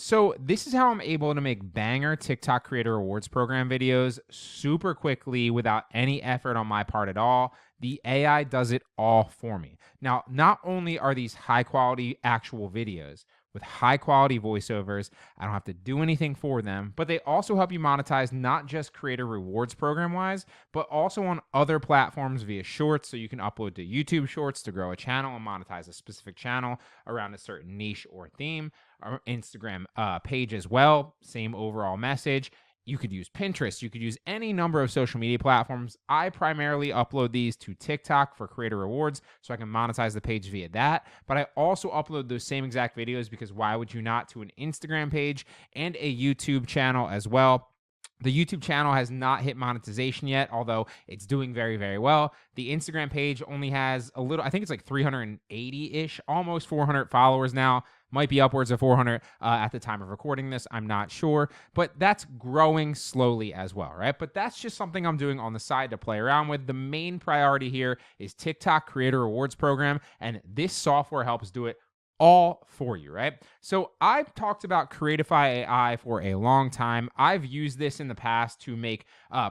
So this is how I'm able to make banger TikTok Creator Rewards Program videos super quickly without any effort on my part at all. The AI does it all for me. Now, not only are these high quality actual videos with high quality voiceovers, I don't have to do anything for them, but they also help you monetize not just Creator Rewards Program wise, but also on other platforms via Shorts. So you can upload to YouTube Shorts to grow a channel and monetize a specific channel around a certain niche or theme. Our Instagram page as well, same overall message. You could use Pinterest. You could use any number of social media platforms. I primarily upload these to TikTok for creator rewards so I can monetize the page via that. But I also upload those same exact videos because why would you not, to an Instagram page and a YouTube channel as well. The YouTube channel has not hit monetization yet, although it's doing very, very well. The Instagram page only has a little, I think it's like 380-ish, almost 400 followers now. Might be upwards of 400 at the time of recording this. I'm not sure, but that's growing slowly as well, right? But that's just something I'm doing on the side to play around with. The main priority here is TikTok Creator Rewards Program, and this software helps do it all for you, right? So I've talked about Creatify AI for a long time. I've used this in the past to make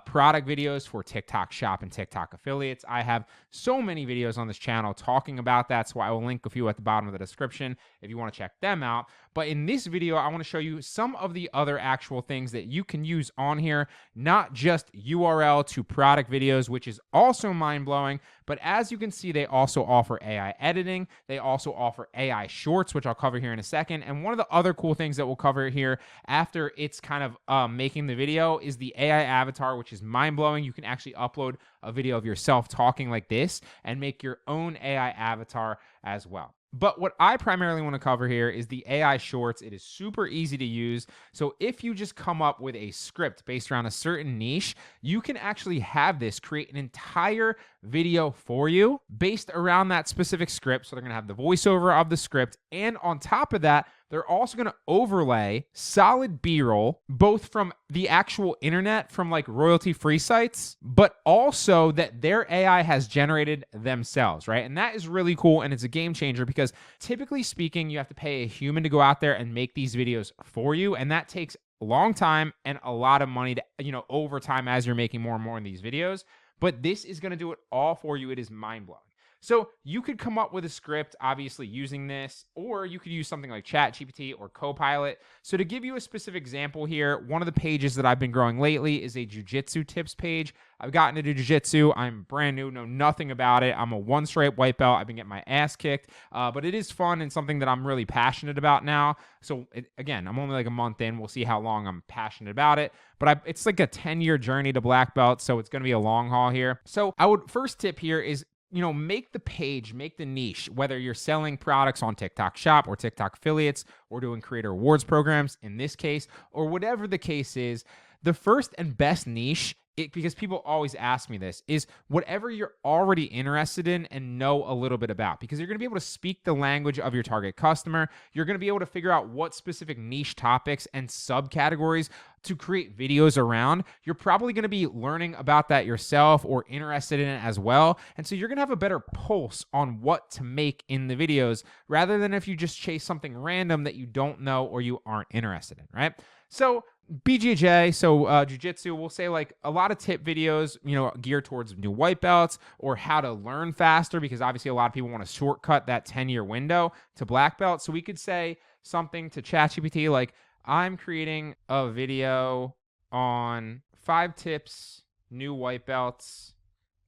product videos for TikTok Shop and TikTok affiliates. I have so many videos on this channel talking about that, so I will link a few at the bottom of the description if you want to check them out. But in this video, I want to show you some of the other actual things that you can use on here, not just URL to product videos, which is also mind-blowing, but as you can see, they also offer AI editing. They also offer AI shorts, which I'll cover here in a second. And one of the other cool things that we'll cover here after it's kind of making the video is the AI avatar, which is mind-blowing. You can actually upload a video of yourself talking like this and make your own AI avatar as well. But what I primarily want to cover here is the AI shorts. It is super easy to use. So if you just come up with a script based around a certain niche, you can actually have this create an entire video for you based around that specific script. So they're going to have the voiceover of the script. And on top of that, they're also going to overlay solid B-roll, both from the actual internet, from like royalty-free sites, but also that their AI has generated themselves, right? And that is really cool, and it's a game changer because typically speaking, you have to pay a human to go out there and make these videos for you, and that takes a long time and a lot of money to, over time as you're making more and more in these videos. But this is going to do it all for you. It is mind-blowing. So you could come up with a script, obviously using this, or you could use something like ChatGPT or Copilot. So to give you a specific example here, one of the pages that I've been growing lately is a jiu-jitsu tips page. I've gotten into jiu-jitsu. I'm brand new, know nothing about it. I'm a one-stripe white belt. I've been getting my ass kicked, but it is fun and something that I'm really passionate about now. So again, I'm only like a month in. We'll see how long I'm passionate about it, but it's like a 10-year journey to black belt, so it's going to be a long haul here. So first tip here is, make the page, make the niche, whether you're selling products on TikTok Shop or TikTok affiliates or doing creator rewards programs in this case, or whatever the case is, the first and best niche, because people always ask me this, is whatever you're already interested in and know a little bit about, because you're going to be able to speak the language of your target customer. You're going to be able to figure out what specific niche topics and subcategories to create videos around. You're probably going to be learning about that yourself or interested in it as well. And so you're going to have a better pulse on what to make in the videos rather than if you just chase something random that you don't know or you aren't interested in, right? So BJJ, so jiu-jitsu, we'll say like a lot of tip videos, geared towards new white belts or how to learn faster, because obviously a lot of people want to shortcut that 10-year window to black belt. So we could say something to ChatGPT like, I'm creating a video on 5 tips new white belts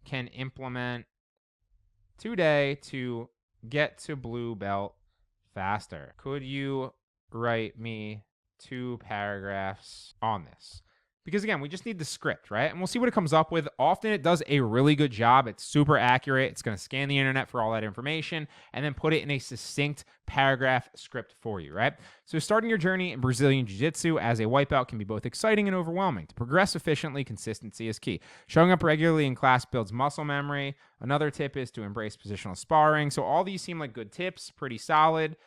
can implement today to get to blue belt faster. Could you write me 2 paragraphs on this? Because again, we just need the script, right? And we'll see what it comes up with. Often it does a really good job. It's super accurate. It's going to scan the internet for all that information and then put it in a succinct paragraph script for you, right? So starting your journey in Brazilian Jiu-Jitsu as a white belt can be both exciting and overwhelming. To progress efficiently, consistency is key. Showing up regularly in class builds muscle memory. Another tip is to embrace positional sparring. So all these seem like good tips, pretty solid.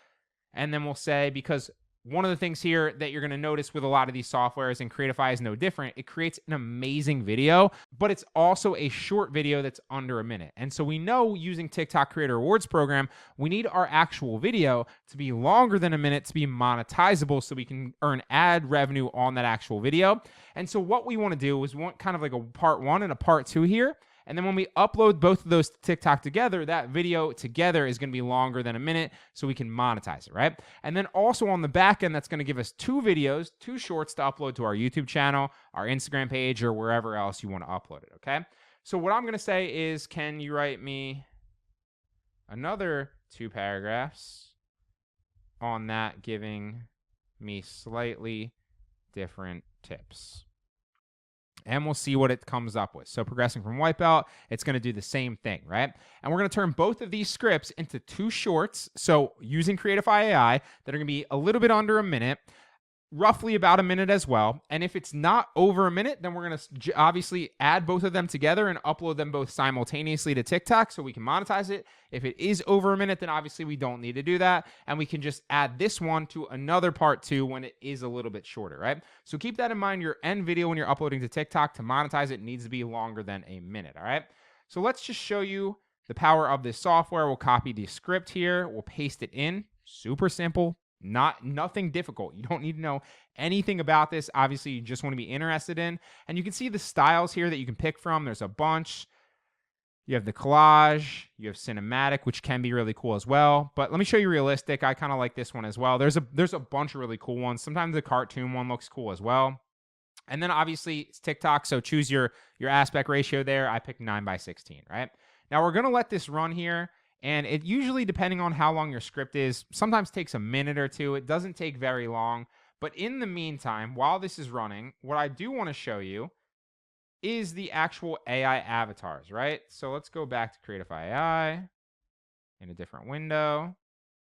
And then we'll say, because one of the things here that you're going to notice with a lot of these softwares, and Creatify is no different, it creates an amazing video, but it's also a short video that's under a minute. And so we know using TikTok Creator Rewards program, we need our actual video to be longer than a minute to be monetizable so we can earn ad revenue on that actual video. And so what we want to do is we want kind of like a part 1 and a part 2 here. And then when we upload both of those to TikTok together, that video together is going to be longer than a minute so we can monetize it, right? And then also on the back end, that's going to give us 2 videos, 2 shorts to upload to our YouTube channel, our Instagram page, or wherever else you want to upload it, okay? So what I'm going to say is, can you write me another 2 paragraphs on that, giving me slightly different tips? And we'll see what it comes up with. So progressing from Wipeout, it's going to do the same thing, right? And we're going to turn both of these scripts into 2 shorts. So using Creatify AI that are going to be a little bit under a minute, roughly about a minute as well. And if it's not over a minute, then we're going to obviously add both of them together and upload them both simultaneously to TikTok so we can monetize it. If it is over a minute, then obviously we don't need to do that. And we can just add this one to another part 2 when it is a little bit shorter, right? So keep that in mind. Your end video when you're uploading to TikTok to monetize it needs to be longer than a minute, all right? So let's just show you the power of this software. We'll copy the script here. We'll paste it in. Super simple. Nothing difficult. You don't need to know anything about this. Obviously, you just want to be interested in. And you can see the styles here that you can pick from. There's a bunch. You have the collage. You have cinematic, which can be really cool as well. But let me show you realistic. I kind of like this one as well. There's a bunch of really cool ones. Sometimes the cartoon one looks cool as well. And then obviously it's TikTok, so choose your aspect ratio there. I picked 9:16, right? Now we're going to let this run here. And it usually, depending on how long your script is, sometimes takes a minute or 2. It doesn't take very long. But in the meantime, while this is running, what I do want to show you is the actual AI avatars, right? So let's go back to Creatify AI in a different window.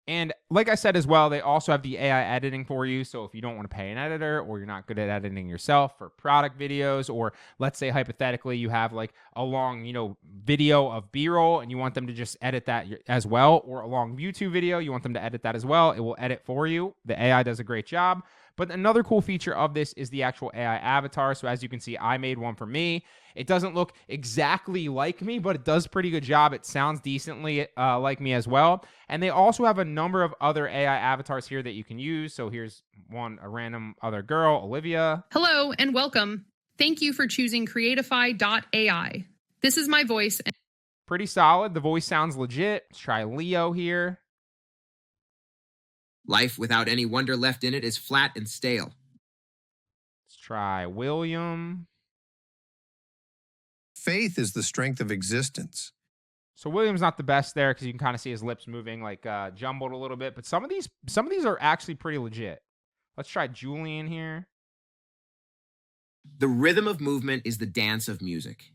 And like I said as well, they also have the AI editing for you. So if you don't want to pay an editor, or you're not good at editing yourself for product videos, or let's say hypothetically you have like a long, video of B-roll and you want them to just edit that as well, or a long YouTube video, you want them to edit that as well, it will edit for you. The AI does a great job. But another cool feature of this is the actual AI avatar. So as you can see, I made one for me. It doesn't look exactly like me, but it does a pretty good job. It sounds decently like me as well. And they also have a number of other AI avatars here that you can use. So here's one, a random other girl, Olivia. Hello and welcome. Thank you for choosing Creatify.ai. This is my voice. Pretty solid. The voice sounds legit. Let's try Leo here. Life without any wonder left in it is flat and stale. Let's try William. Faith is the strength of existence. So William's not the best there because you can kind of see his lips moving like jumbled a little bit. But some of these are actually pretty legit. Let's try Julian here. The rhythm of movement is the dance of music.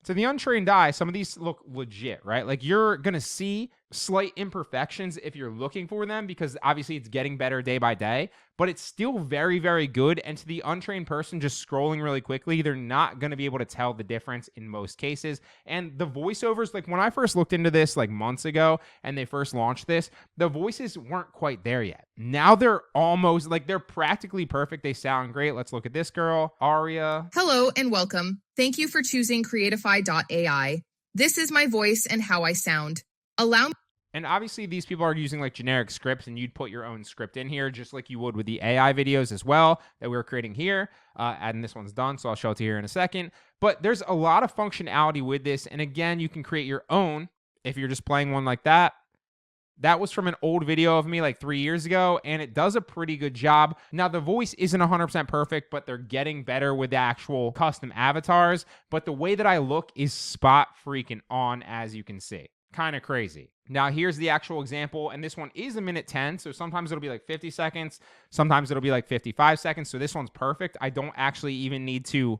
To the untrained eye, some of these look legit, right? Like you're going to see slight imperfections if you're looking for them because obviously it's getting better day by day, but it's still very, very good. And to the untrained person just scrolling really quickly, they're not going to be able to tell the difference in most cases. And the voiceovers, like when I first looked into this like months ago and they first launched this, the voices weren't quite there yet. Now they're almost like they're practically perfect. They sound great. Let's look at this girl, Aria. Hello and welcome. Thank you for choosing Creatify.ai. This is my voice and how I sound. And obviously these people are using like generic scripts and you'd put your own script in here just like you would with the AI videos as well that we're creating here. And this one's done, so I'll show it to you here in a second. But there's a lot of functionality with this. And again, you can create your own if you're just playing one like that. That was from an old video of me like 3 years ago, and it does a pretty good job. Now, the voice isn't 100% perfect, but they're getting better with the actual custom avatars. But the way that I look is spot freaking on, as you can see. Kind of crazy. Now, here's the actual example, and this one is 1:10, so sometimes it'll be like 50 seconds. Sometimes it'll be like 55 seconds, so this one's perfect. I don't actually even need to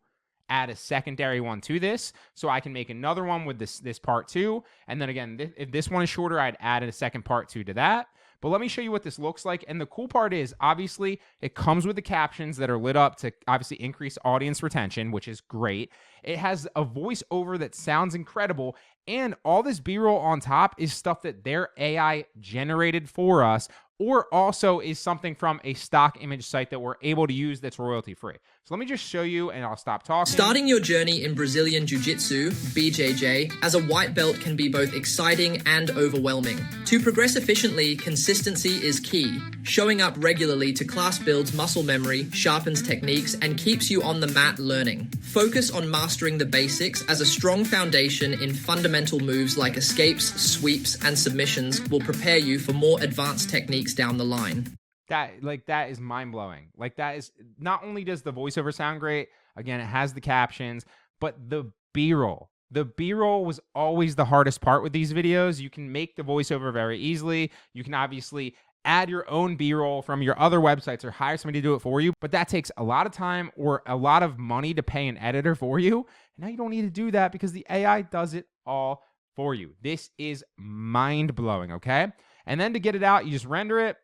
add a secondary one to this, so I can make another one with this part 2. And then again, if this one is shorter, I'd add a second part 2 to that. But let me show you what this looks like. And the cool part is, obviously, it comes with the captions that are lit up to obviously increase audience retention, which is great. It has a voiceover that sounds incredible. And all this B-roll on top is stuff that their AI generated for us, or also is something from a stock image site that we're able to use that's royalty free. So let me just show you and I'll stop talking. Starting your journey in Brazilian Jiu-Jitsu, BJJ, as a white belt can be both exciting and overwhelming. To progress efficiently, consistency is key. Showing up regularly to class builds muscle memory, sharpens techniques, and keeps you on the mat learning. Focus on mastering the basics, as a strong foundation in fundamental moves like escapes, sweeps, and submissions will prepare you for more advanced techniques down the line. That is mind-blowing. That is, not only does the voiceover sound great, again, it has the captions, but the B-roll. The B-roll was always the hardest part with these videos. You can make the voiceover very easily. You can obviously add your own B-roll from your other websites or hire somebody to do it for you, but that takes a lot of time or a lot of money to pay an editor for you. And now you don't need to do that because the AI does it all for you. This is mind-blowing, okay? And then to get it out, you just render it,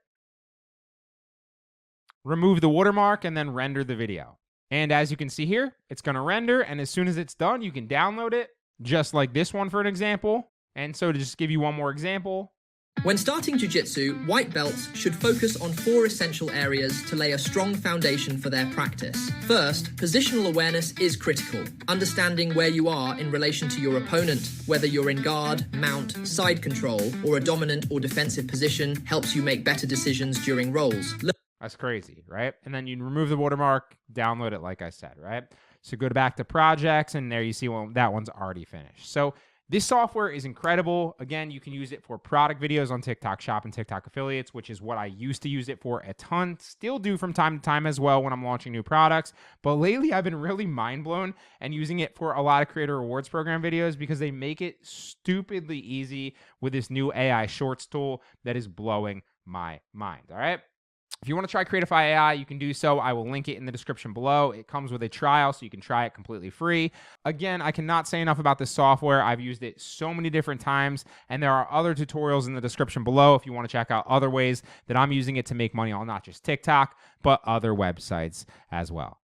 remove the watermark, and then render the video. And as you can see here, it's going to render, and as soon as it's done, you can download it, just like this one for an example. And so to just give you one more example. When starting jiu-jitsu, white belts should focus on 4 essential areas to lay a strong foundation for their practice. First, positional awareness is critical. Understanding where you are in relation to your opponent, whether you're in guard, mount, side control, or a dominant or defensive position, helps you make better decisions during rolls. That's crazy, right? And then you remove the watermark, download it like I said, right? So go back to projects, and there you see that one's already finished. So this software is incredible. Again, you can use it for product videos on TikTok Shop and TikTok affiliates, which is what I used to use it for a ton. Still do from time to time as well when I'm launching new products. But lately, I've been really mind blown and using it for a lot of creator rewards program videos because they make it stupidly easy with this new AI Shorts tool that is blowing my mind. All right. If you want to try Creatify AI, you can do so. I will link it in the description below. It comes with a trial, so you can try it completely free. Again, I cannot say enough about this software. I've used it so many different times, and there are other tutorials in the description below if you want to check out other ways that I'm using it to make money on not just TikTok, but other websites as well.